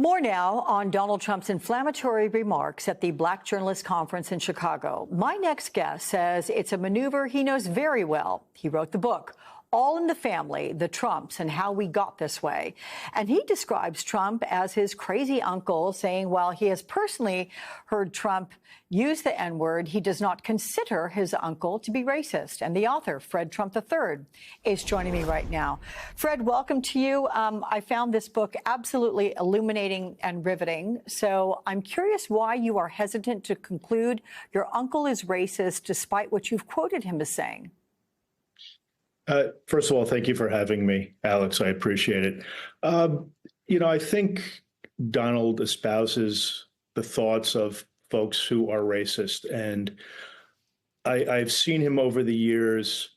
More now on Donald Trump's inflammatory remarks at the Black Journalist Conference in Chicago. My next guest says it's a maneuver he knows very well. He wrote the book, All in the Family, The Trumps and How We Got This Way. And he describes Trump as his crazy uncle, saying while he has personally heard Trump use the N-word, he does not consider his uncle to be racist. And the author, Fred Trump III, is joining me right now. Fred, welcome to you. I found this book absolutely illuminating and riveting. So I'm curious why you are hesitant to conclude your uncle is racist, despite what you've quoted him as saying. First of all, thank you for having me, Alex. I appreciate it. I think Donald espouses the thoughts of folks who are racist. And I've seen him over the years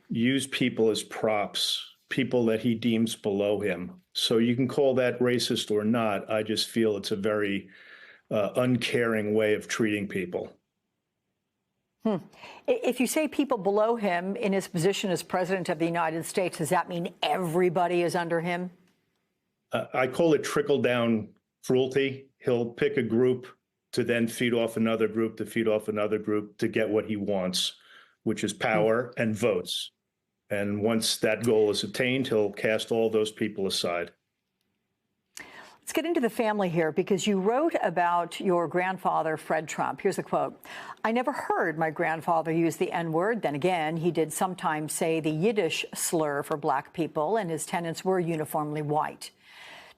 use people as props, people that he deems below him. So you can call that racist or not. I just feel it's a very uncaring way of treating people. If you say people below him in his position as president of the United States, does that mean everybody is under him? I call it trickle-down cruelty. He'll pick a group to then feed off another group, to feed off another group, to get what he wants, which is power and votes. And once that goal is attained, he'll cast all those people aside. Let's get into the family here, because you wrote about your grandfather, Fred Trump. Here's a quote. I never heard my grandfather use the N-word. Then again, he did sometimes say the Yiddish slur for black people, and his tenants were uniformly white.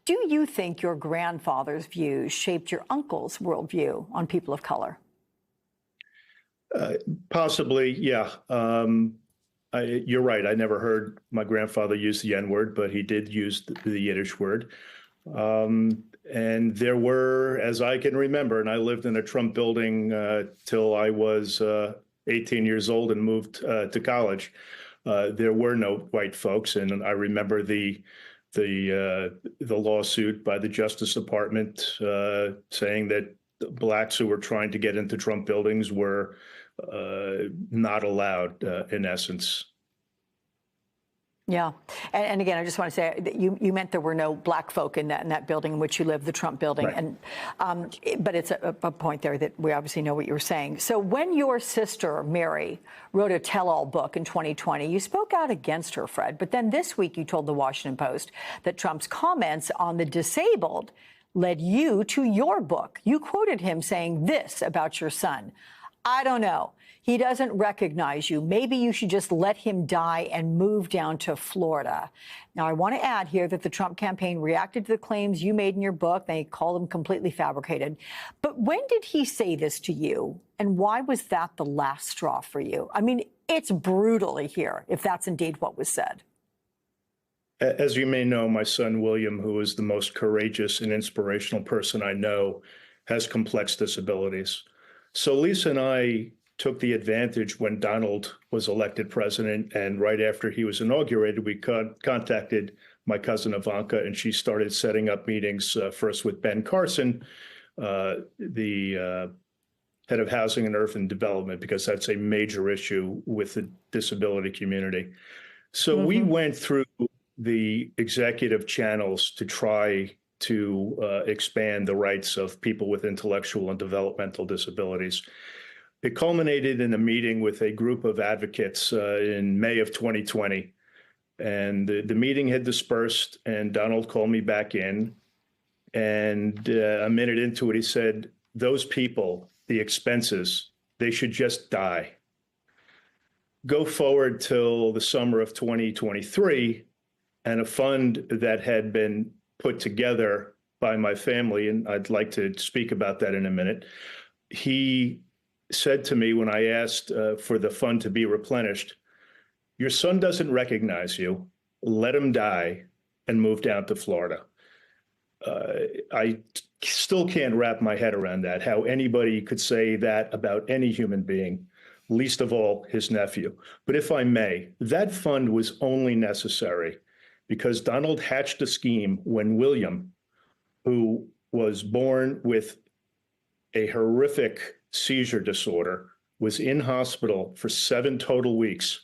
Do you think your grandfather's views shaped your uncle's worldview on people of color? Possibly, yeah. You're right. I never heard my grandfather use the N-word, but he did use the Yiddish word. And there were, as I can remember, and I lived in a Trump building till I was 18 years old and moved to college. There were no white folks, and I remember the lawsuit by the Justice Department saying that blacks who were trying to get into Trump buildings were not allowed, in essence. Yeah. And again, I just want to say that you meant there were no black folk in that building in which you live, the Trump building. Right. And but it's a point there that we obviously know what you were saying. So when your sister, Mary, wrote a tell-all book in 2020, you spoke out against her, Fred. But then this week you told the Washington Post that Trump's comments on the disabled led you to your book. You quoted him saying this about your son. I don't know. He doesn't recognize you. Maybe you should just let him die and move down to Florida. Now, I want to add here that the Trump campaign reacted to the claims you made in your book. They called them completely fabricated. But when did he say this to you? And why was that the last straw for you? I mean, it's brutal to hear if that's indeed what was said. As you may know, my son, William, who is the most courageous and inspirational person I know, has complex disabilities. So Lisa and I took the advantage when Donald was elected president, and right after he was inaugurated, we contacted my cousin Ivanka, and she started setting up meetings, first with Ben Carson, the head of Housing and Urban Development, because that's a major issue with the disability community. So we went through the executive channels to try to expand the rights of people with intellectual and developmental disabilities. It culminated in a meeting with a group of advocates in May of 2020. And the meeting had dispersed, and Donald called me back in. And a minute into it, he said, those people, the expenses, they should just die. Go forward till the summer of 2023, and a fund that had been put together by my family, and I'd like to speak about that in a minute. He said to me when I asked for the fund to be replenished, your son doesn't recognize you, let him die and move down to Florida. I still can't wrap my head around that, how anybody could say that about any human being, least of all his nephew. But if I may, that fund was only necessary because Donald hatched a scheme when William, who was born with a horrific seizure disorder, was in hospital for 7 total weeks.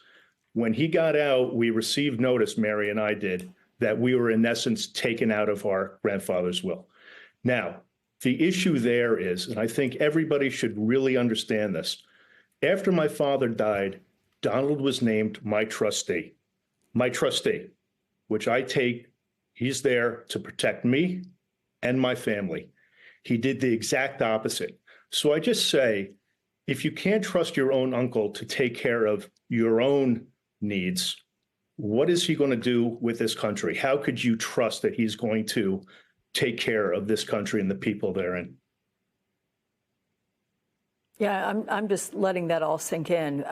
When he got out, we received notice, Mary and I did, that we were in essence taken out of our grandfather's will. Now, the issue there is, and I think everybody should really understand this, after my father died, Donald was named my trustee, which I take, he's there to protect me and my family. He did the exact opposite. So I just say, if you can't trust your own uncle to take care of your own needs, what is he going to do with this country? How could you trust that he's going to take care of this country and the people therein? Yeah, I'm just letting that all sink in.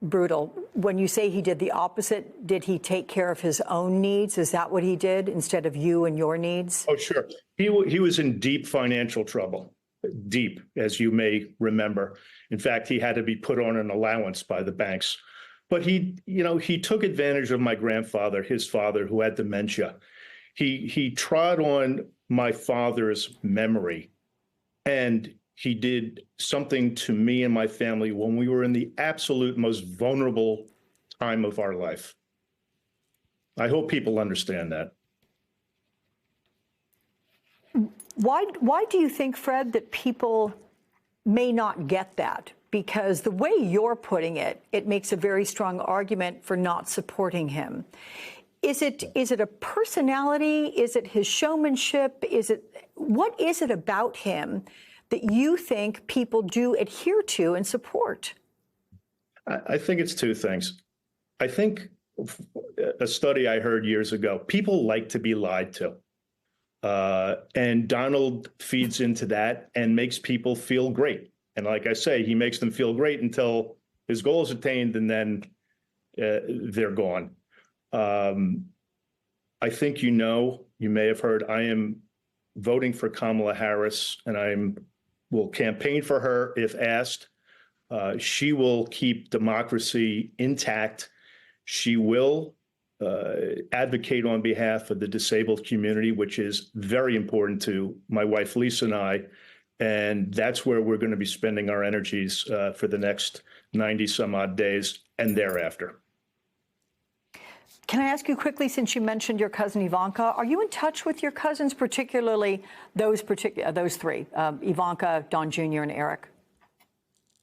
Brutal. When you say he did the opposite, did he take care of his own needs? Is that what he did instead of you and your needs? Oh, sure. He was in deep financial trouble, deep, as you may remember. In fact, he had to be put on an allowance by the banks. But he took advantage of my grandfather, his father, who had dementia. He trod on my father's memory, and he did something to me and my family when we were in the absolute most vulnerable time of our life. I hope people understand that. Why do you think, Fred, that people may not get that? Because the way you're putting it, it makes a very strong argument for not supporting him. Is it a personality? Is it his showmanship? What is it about him that you think people do adhere to and support? I think it's two things. I think a study I heard years ago, people like to be lied to. And Donald feeds into that and makes people feel great. And like I say, he makes them feel great until his goal is attained, and then they're gone. I think you may have heard, I am voting for Kamala Harris, and will campaign for her if asked. She will keep democracy intact. She will advocate on behalf of the disabled community, which is very important to my wife, Lisa, and I. And that's where we're going to be spending our energies for the next 90 some odd days and thereafter. Can I ask you quickly, since you mentioned your cousin Ivanka, are you in touch with your cousins, particularly those three, Ivanka, Don Jr., and Eric?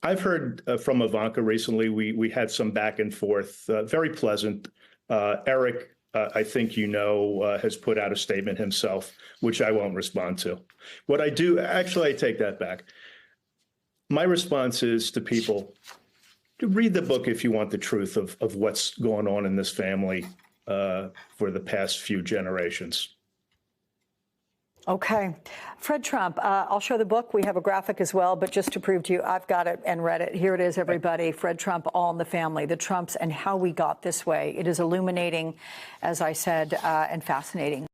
I've heard from Ivanka recently. We had some back and forth, very pleasant. Eric, I think has put out a statement himself, which I won't respond to. What I do, actually, I take that back. My response is to people, to read the book if you want the truth of what's going on in this family for the past few generations. Okay. Fred Trump, I'll show the book. We have a graphic as well, but just to prove to you, I've got it and read it. Here it is, everybody. Fred Trump, All in the Family, the Trumps and how we got this way. It is illuminating, as I said, and fascinating.